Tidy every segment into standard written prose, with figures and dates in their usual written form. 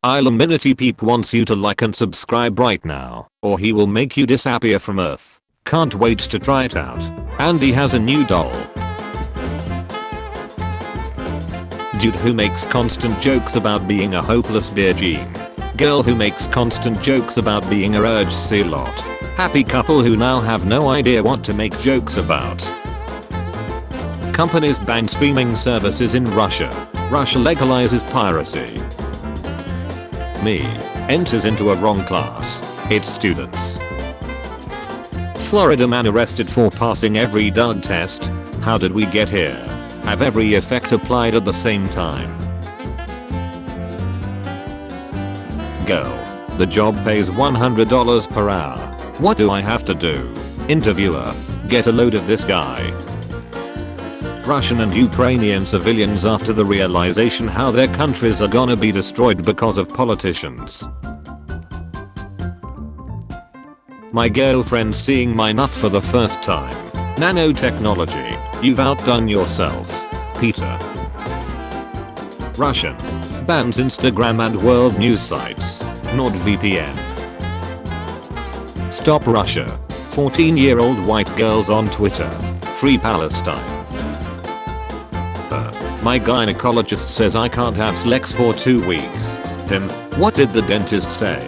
Illuminati Peep wants you to like and subscribe right now, or he will make you disappear from Earth. Can't wait to try it out. Andy has a new doll. Dude who makes constant jokes about being a hopeless beer gene. Girl who makes constant jokes about being a urge sea lot. Happy couple who now have no idea what to make jokes about. Companies ban streaming services in Russia. Russia legalizes piracy. Me enters into a wrong class. It's students. Florida man arrested for passing every drug test. How did we get here? Have every effect applied at the same time. Girl. The job pays $100 per hour. What do I have to do? Interviewer. Get a load of this guy. Russian and Ukrainian civilians after the realization how their countries are gonna be destroyed because of politicians. My girlfriend seeing my nut for the first time. Nanotechnology. You've outdone yourself. Peter. Russian. Bans Instagram and world news sites. NordVPN. Stop Russia. 14-year-old white girls on Twitter. Free Palestine. My gynecologist says I can't have sex for 2 weeks. What did the dentist say?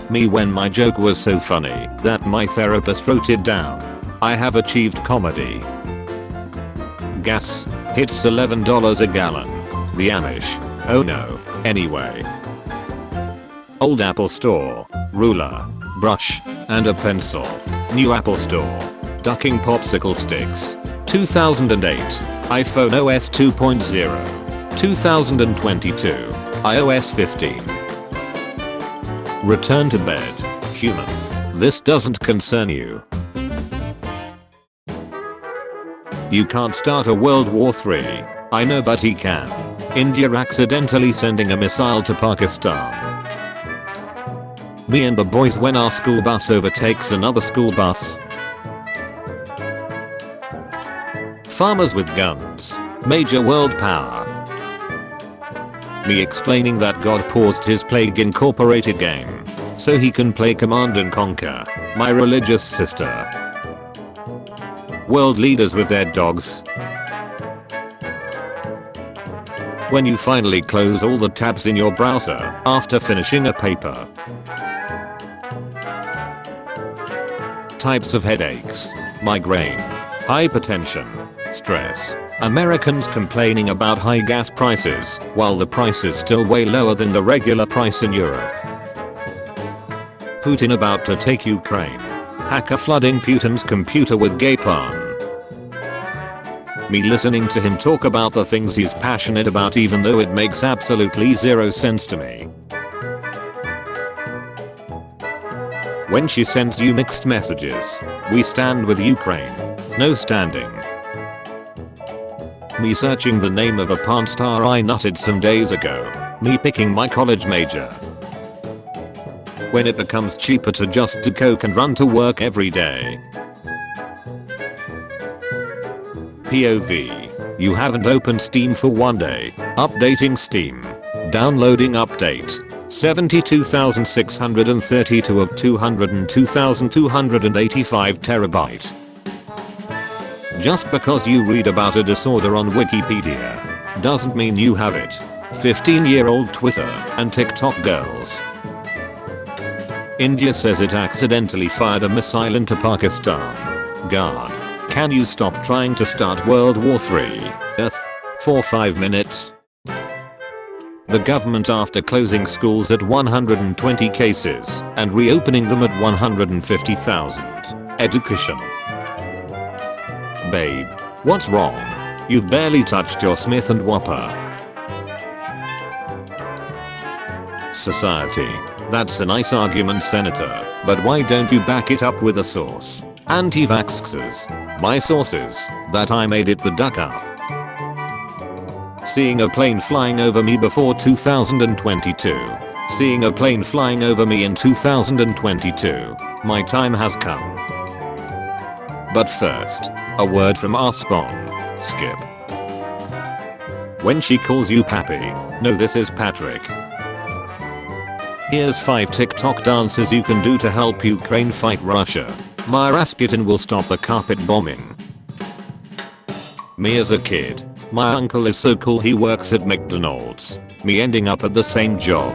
Me when my joke was so funny that my therapist wrote it down. I have achieved comedy. Gas hits $11 a gallon. The Amish. Oh no. Anyway. Old Apple Store. Ruler. Brush. And a pencil. New Apple Store. Ducking popsicle sticks. 2008. iPhone OS 2.0. 2022. iOS 15. Return to bed. Human. This doesn't concern you. You can't start a World War III. I know but he can. India accidentally sending a missile to Pakistan. Me and the boys when our school bus overtakes another school bus. Farmers with guns. Major world power. Me explaining that God paused his Plague Incorporated game so he can play Command and Conquer. My religious sister. World leaders with their dogs. When you finally close all the tabs in your browser after finishing a paper. Types of headaches. Migraine. Hypertension. Stress. Americans complaining about high gas prices while the price is still way lower than the regular price in Europe. Putin about to take Ukraine. Hacker flooding Putin's computer with gay porn. Me listening to him talk about the things he's passionate about even though it makes absolutely zero sense to me. When she sends you mixed messages. We stand with Ukraine. No standing. Me searching the name of a porn star I nutted some days ago. Me picking my college major. When it becomes cheaper to just do coke and run to work every day. POV. You haven't opened Steam for one day. Updating Steam. Downloading update. 72,632 of 202,285 terabyte. Just because you read about a disorder on Wikipedia doesn't mean you have it. 15-year-old Twitter and TikTok girls. India says it accidentally fired a missile into Pakistan. God. Can you stop trying to start World War III? Earth. For 5 minutes. The government after closing schools at 120 cases and reopening them at 150,000. Education. Babe. What's wrong? You've barely touched your Smith & Whopper. Society. That's a nice argument, Senator, but why don't you back it up with a source? Anti-vaxxers. My sources, that I made it the duck up. Seeing a plane flying over me before 2022. Seeing a plane flying over me in 2022. My time has come. But first, a word from our spawn. Skip. when she calls you pappy. No, this is Patrick. Here's 5 TikTok dances you can do to help Ukraine fight Russia. My Rasputin will stop the carpet bombing. Me as a kid. My uncle is so cool, he works at McDonald's. Me ending up at the same job.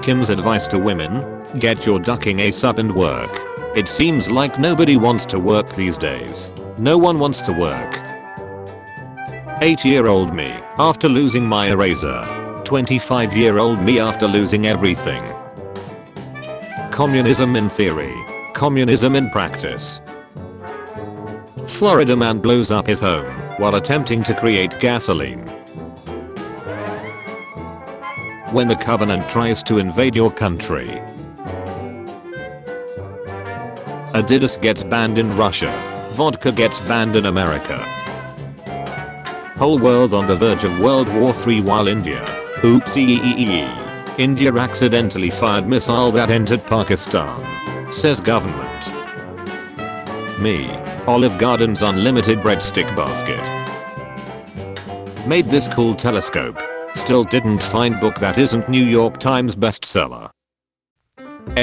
Kim's advice to women: get your ducking ass up and work. It seems like nobody wants to work these days. No one wants to work. 8-year-old me after losing my eraser. 25-year-old me after losing everything. Communism in theory. Communism in practice. Florida man blows up his home while attempting to create gasoline. When the Covenant tries to invade your country. Adidas gets banned in Russia. Vodka gets banned in America. Whole world on the verge of World War III while India. Oopsie. India accidentally fired missile that entered Pakistan. Says government. Me. Olive Garden's unlimited breadstick basket. Made this cool telescope. Still didn't find book that isn't New York Times bestseller.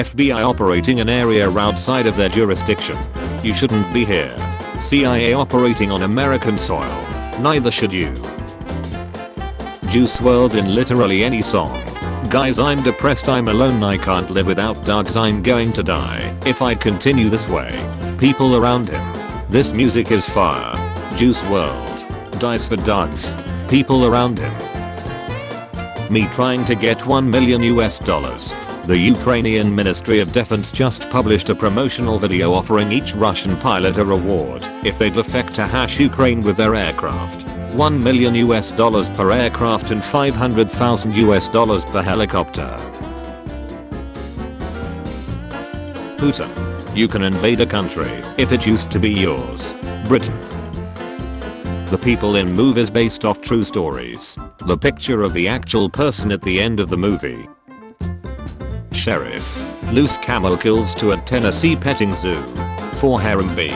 FBI operating an area outside of their jurisdiction. You shouldn't be here. CIA operating on American soil. Neither should you. Juice WRLD in literally any song. Guys, I'm depressed, I'm alone, I can't live without dogs, I'm going to die if I continue this way. People around him. This music is fire. Juice WRLD dies for dogs. People around him. Me trying to get $1 million US. The Ukrainian Ministry of Defense just published a promotional video offering each Russian pilot a reward if they defect to Ukraine with their aircraft. $1 million US per aircraft and $500,000 US per helicopter. Putin. You can invade a country if it used to be yours. Britain. The people in movies based off true stories. The picture of the actual person at the end of the movie. Sheriff. Loose camel kills to a Tennessee petting zoo. For harem B.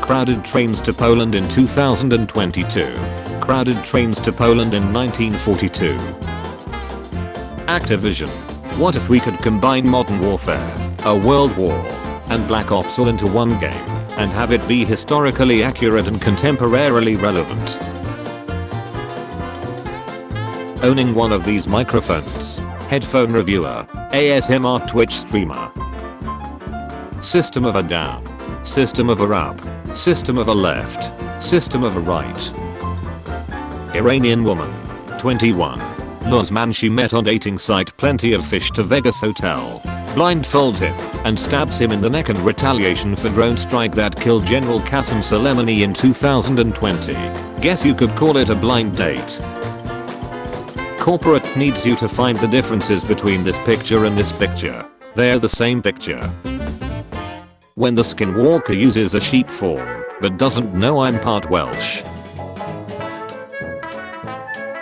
Crowded trains to Poland in 2022. Crowded trains to Poland in 1942. Activision. What if we could combine Modern Warfare, a World War, and Black Ops all into one game, and have it be historically accurate and contemporarily relevant? Owning one of these microphones. Headphone reviewer. ASMR Twitch streamer. System of a down. System of a up. System of a left. System of a right. Iranian woman. 21. Loves man she met on dating site Plenty of Fish to Vegas hotel. Blindfolds him and stabs him in the neck in retaliation for drone strike that killed General Qasem Soleimani in 2020. Guess you could call it a blind date. Corporate needs you to find the differences between this picture and this picture. They're the same picture. When the skinwalker uses a sheep form but doesn't know I'm part Welsh.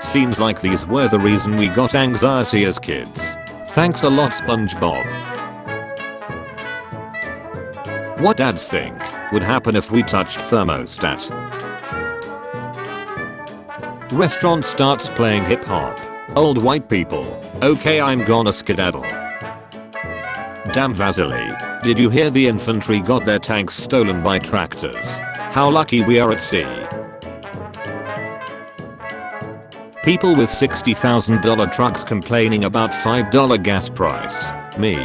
Seems like these were the reason we got anxiety as kids. Thanks a lot, SpongeBob. What dads think would happen if we touched thermostat? Restaurant starts playing hip hop. Old white people. Okay, I'm gonna skedaddle. Damn Vasily. Did you hear the infantry got their tanks stolen by tractors? How lucky we are at sea. People with $60,000 trucks complaining about $5 gas price. Me.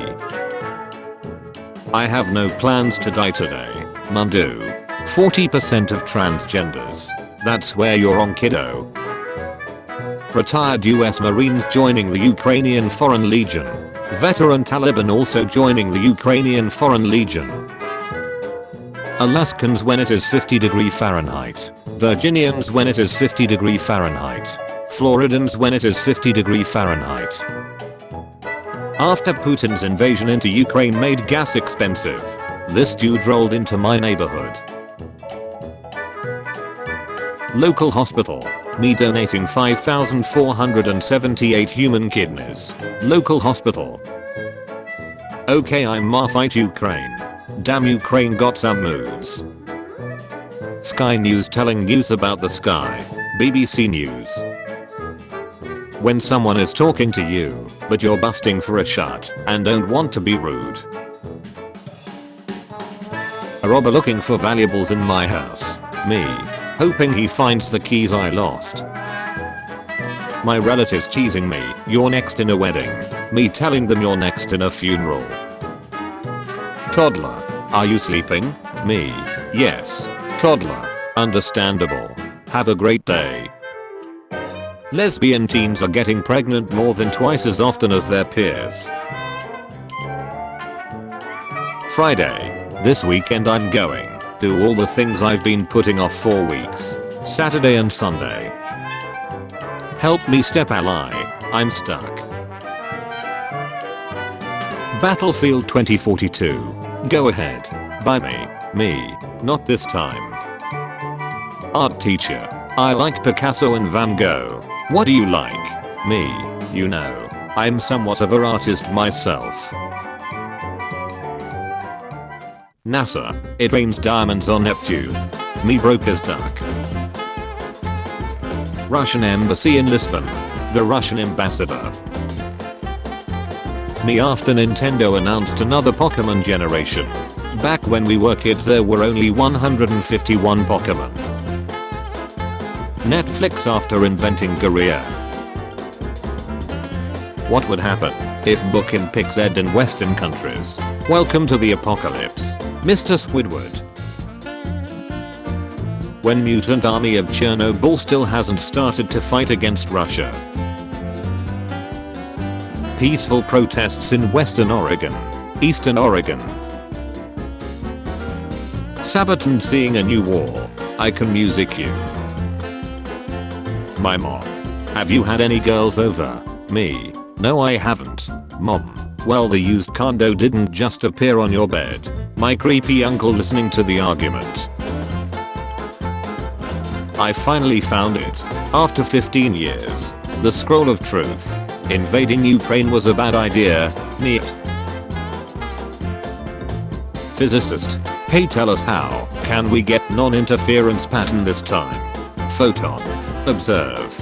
I have no plans to die today. Mundu. 40% of transgenders. That's where you're on, kiddo. Retired US Marines joining the Ukrainian Foreign Legion. Veteran Taliban also joining the Ukrainian Foreign Legion. Alaskans when it is 50°F. Virginians when it is 50°F. Floridans when it is 50°F. After Putin's invasion into Ukraine made gas expensive, this dude rolled into my neighborhood. Local hospital. Me donating 5,478 human kidneys. Local hospital. Okay, I'm fight Ukraine. Damn, Ukraine got some moves. Sky News telling news about the sky. BBC News. When someone is talking to you, but you're busting for a shot and don't want to be rude. A robber looking for valuables in my house. Me. Hoping he finds the keys I lost. My relatives teasing me, you're next in a wedding. Me telling them you're next in a funeral. Toddler. Are you sleeping? Me. Yes. Toddler. Understandable. Have a great day. Lesbian teens are getting pregnant more than twice as often as their peers. Friday. This weekend I'm going. Do all the things I've been putting off for weeks. Saturday and Sunday. Help me step ally. I'm stuck. Battlefield 2042. Go ahead. Buy me. Me. Not this time. Art teacher. I like Picasso and Van Gogh. What do you like? Me. You know, I'm somewhat of an artist myself. NASA. It rains diamonds on Neptune. Me broke as duck. Russian embassy in Lisbon. The Russian ambassador. Me after Nintendo announced another Pokemon generation. Back when we were kids there were only 151 Pokemon. Netflix after inventing Korea. What would happen if booking pigs aired in Western countries? Welcome to the apocalypse, Mr. Squidward. When mutant army of Chernobyl still hasn't started to fight against Russia. Peaceful protests in Western Oregon, Eastern Oregon. Sabaton seeing a new war. I can music you. My mom. Have you had any girls over? Me. No I haven't. Mom. Well the used condo didn't just appear on your bed. My creepy uncle listening to the argument. I finally found it. After 15 years. The scroll of truth. Invading Ukraine was a bad idea. Neat. Physicist. Hey tell us how can we get non-interference pattern this time? Photon. Observe.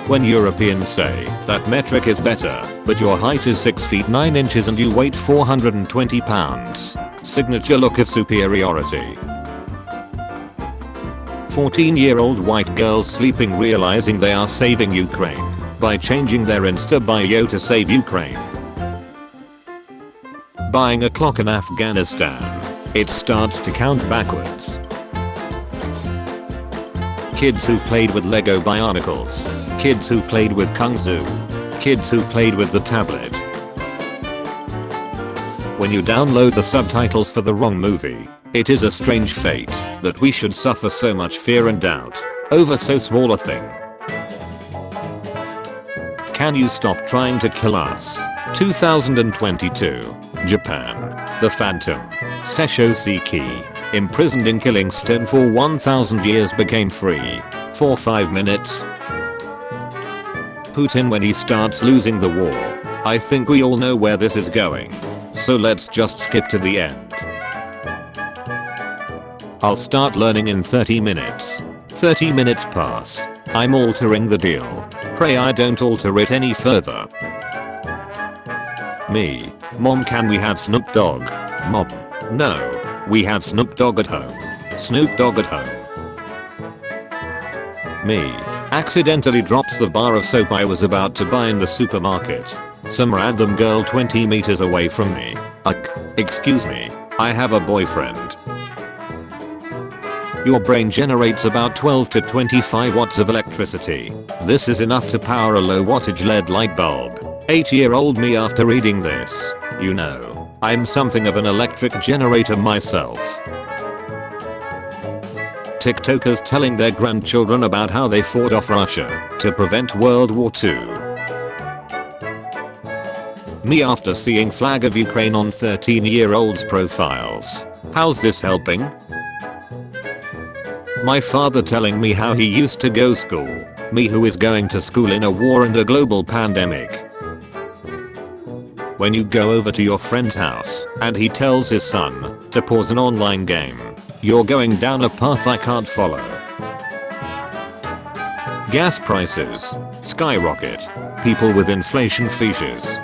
When Europeans say that metric is better, but your height is 6 feet 9 inches and you weight 420 pounds. Signature look of superiority. 14-year-old white girls sleeping realizing they are saving Ukraine by changing their Insta bio to save Ukraine. Buying a clock in Afghanistan. It starts to count backwards. Kids who played with Lego Bionicles. Kids who played with Kung Fu. Kids who played with the tablet. When you download the subtitles for the wrong movie, it is a strange fate that we should suffer so much fear and doubt over so small a thing. Can you stop trying to kill us? 2022. Japan. The Phantom. Seisho Seki. Imprisoned in killing stone for 1000 years became free. For 5 minutes. Putin when he starts losing the war. I think we all know where this is going. So let's just skip to the end. I'll start learning in 30 minutes. 30 minutes pass. I'm altering the deal. Pray I don't alter it any further. Me. Mom can we have Snoop Dogg? Mom. No. We have Snoop Dogg at home. Snoop Dogg at home. Me. Accidentally drops the bar of soap I was about to buy in the supermarket. Some random girl 20 meters away from me. Excuse me. I have a boyfriend. Your brain generates about 12 to 25 watts of electricity. This is enough to power a low wattage LED light bulb. 8-year-old me after reading this. You know, I'm something of an electric generator myself. TikTokers telling their grandchildren about how they fought off Russia to prevent World War II. Me after seeing flag of Ukraine on 13-year-olds profiles. How's this helping? My father telling me how he used to go school. Me who is going to school in a war and a global pandemic. When you go over to your friend's house and he tells his son to pause an online game. You're going down a path I can't follow. Gas prices skyrocket. People with inflation features.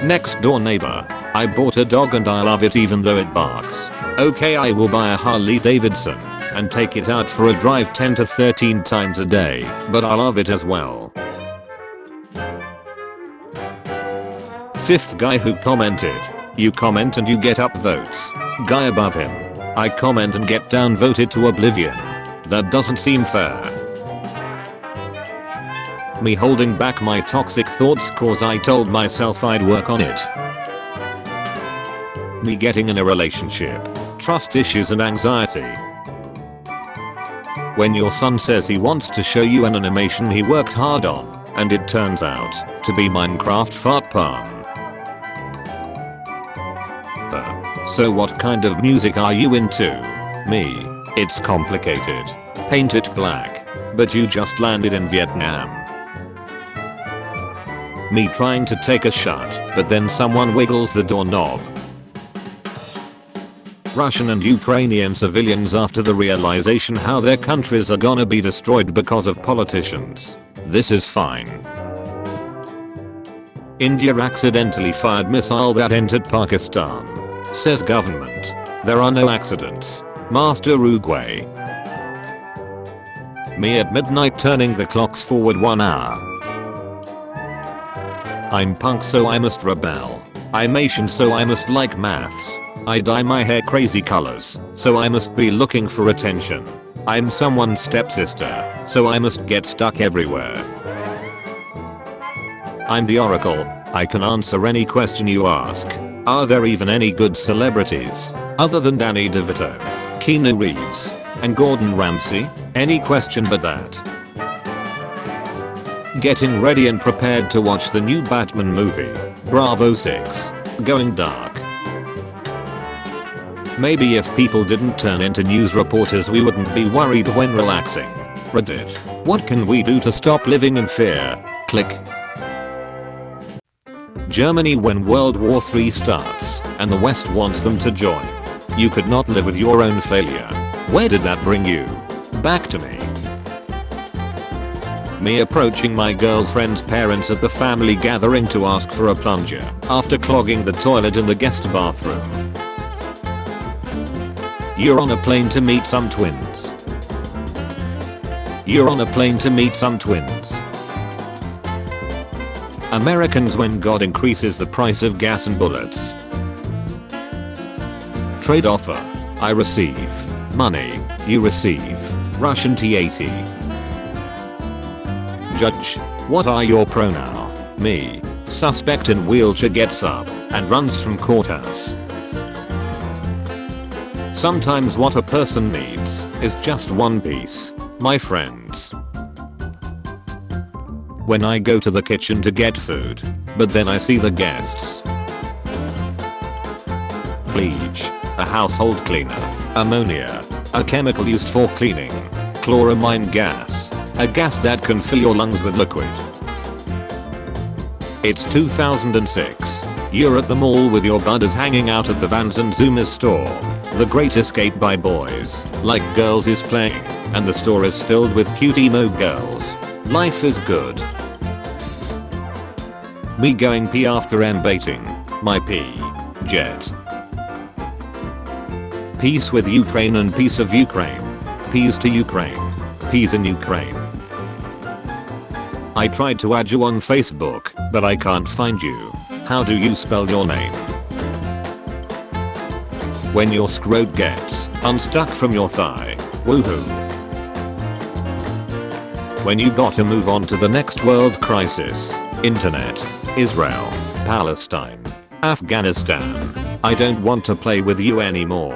Next door neighbor. I bought a dog and I love it even though it barks. Okay, I will buy a Harley Davidson and take it out for a drive 10 to 13 times a day, but I love it as well. Fifth guy who commented. You comment and you get up votes. Guy above him. I comment and get down voted to oblivion. That doesn't seem fair. Me holding back my toxic thoughts cause I told myself I'd work on it. Me getting in a relationship. Trust issues and anxiety. When your son says he wants to show you an animation he worked hard on, and it turns out to be Minecraft fart porn. So what kind of music are you into? Me. It's complicated. Paint it black. But you just landed in Vietnam. Me trying to take a shot, but then someone wiggles the doorknob. Russian and Ukrainian civilians after the realization how their countries are gonna be destroyed because of politicians. This is fine. India accidentally fired missile that entered Pakistan. Says government. There are no accidents. Master Uruguay. Me at midnight turning the clocks forward 1 hour. I'm punk so I must rebel. I'm Asian so I must like maths. I dye my hair crazy colors, so I must be looking for attention. I'm someone's stepsister, so I must get stuck everywhere. I'm the Oracle. I can answer any question you ask. Are there even any good celebrities, other than Danny DeVito, Keanu Reeves, and Gordon Ramsay? Any question but that. Getting ready and prepared to watch the new Batman movie, Bravo 6, Going Dark. Maybe if people didn't turn into news reporters we wouldn't be worried when relaxing. Reddit. What can we do to stop living in fear? Click. Germany when World War III starts and the West wants them to join. You could not live with your own failure. Where did that bring you? Back to me. Me approaching my girlfriend's parents at the family gathering to ask for a plunger after clogging the toilet in the guest bathroom. You're on a plane to meet some twins. You're on a plane to meet some twins. Americans when God increases the price of gas and bullets. Trade offer. I receive. Money. You receive. Russian T80. Judge. What are your pronouns? Me. Suspect in wheelchair gets up and runs from courthouse. Sometimes what a person needs is just one piece. My friends. When I go to the kitchen to get food, but then I see the guests. Bleach, a household cleaner, ammonia, a chemical used for cleaning, chloramine gas, a gas that can fill your lungs with liquid. It's 2006. You're at the mall with your buddies hanging out at the Vans and Zoomies store. The Great Escape by boys like girls is playing, and the store is filled with cute emo girls. Life is good. Me going pee after baiting my pee jet. Peace with Ukraine and peace of Ukraine. Peace to Ukraine. Peace in Ukraine. I tried to add you on Facebook, but I can't find you. How do you spell your name? When your scrot gets unstuck from your thigh. Woohoo. When you gotta move on to the next world crisis. Internet. Israel. Palestine. Afghanistan. I don't want to play with you anymore.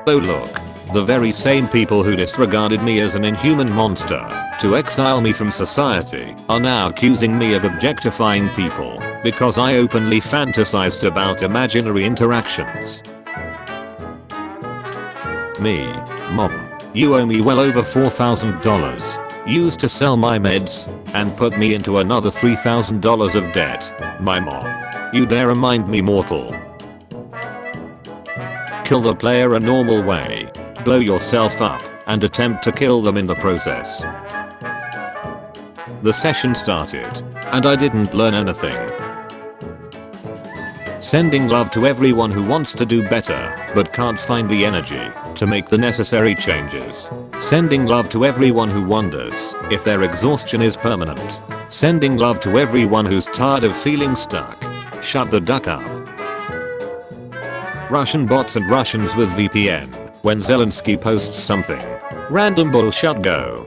Oh look. The very same people who disregarded me as an inhuman monster to exile me from society are now accusing me of objectifying people because I openly fantasized about imaginary interactions. Me. Mom. You owe me well over $4,000. Used to sell my meds and put me into another $3,000 of debt. My mom. You dare remind me mortal. Kill the player a normal way. Blow yourself up and attempt to kill them in the process. The session started and I didn't learn anything. Sending love to everyone who wants to do better but can't find the energy to make the necessary changes. Sending love to everyone who wonders if their exhaustion is permanent. Sending love to everyone who's tired of feeling stuck. Shut the duck up. Russian bots and Russians with VPN. When Zelensky posts something. Random bullshit go.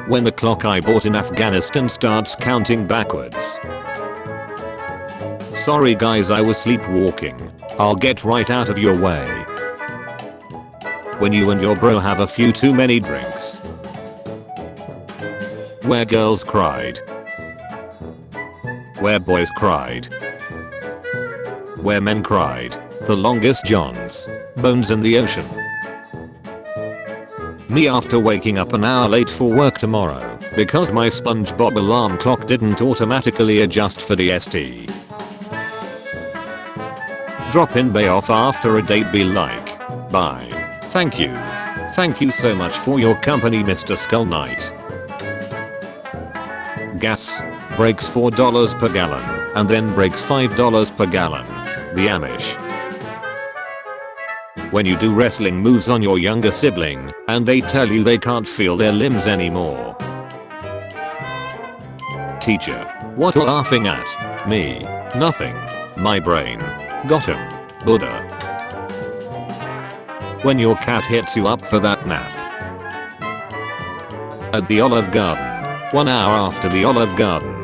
When the clock I bought in Afghanistan starts counting backwards. Sorry guys, I was sleepwalking. I'll get right out of your way. When you and your bro have a few too many drinks. Where girls cried. Where boys cried. Where men cried. The longest johns. Bones in the ocean. Me after waking up an hour late for work tomorrow because my SpongeBob alarm clock didn't automatically adjust for DST. Drop in bay off after a date, be like, bye. Thank you. Thank you so much for your company, Mr. Skull Knight. Gas breaks $4 per gallon and then breaks $5 per gallon. The Amish. When you do wrestling moves on your younger sibling and they tell you they can't feel their limbs anymore. Teacher. What are you laughing at? Me. Nothing. My brain. Got him. Buddha. When your cat hits you up for that nap. At the Olive Garden. 1 hour after the Olive Garden.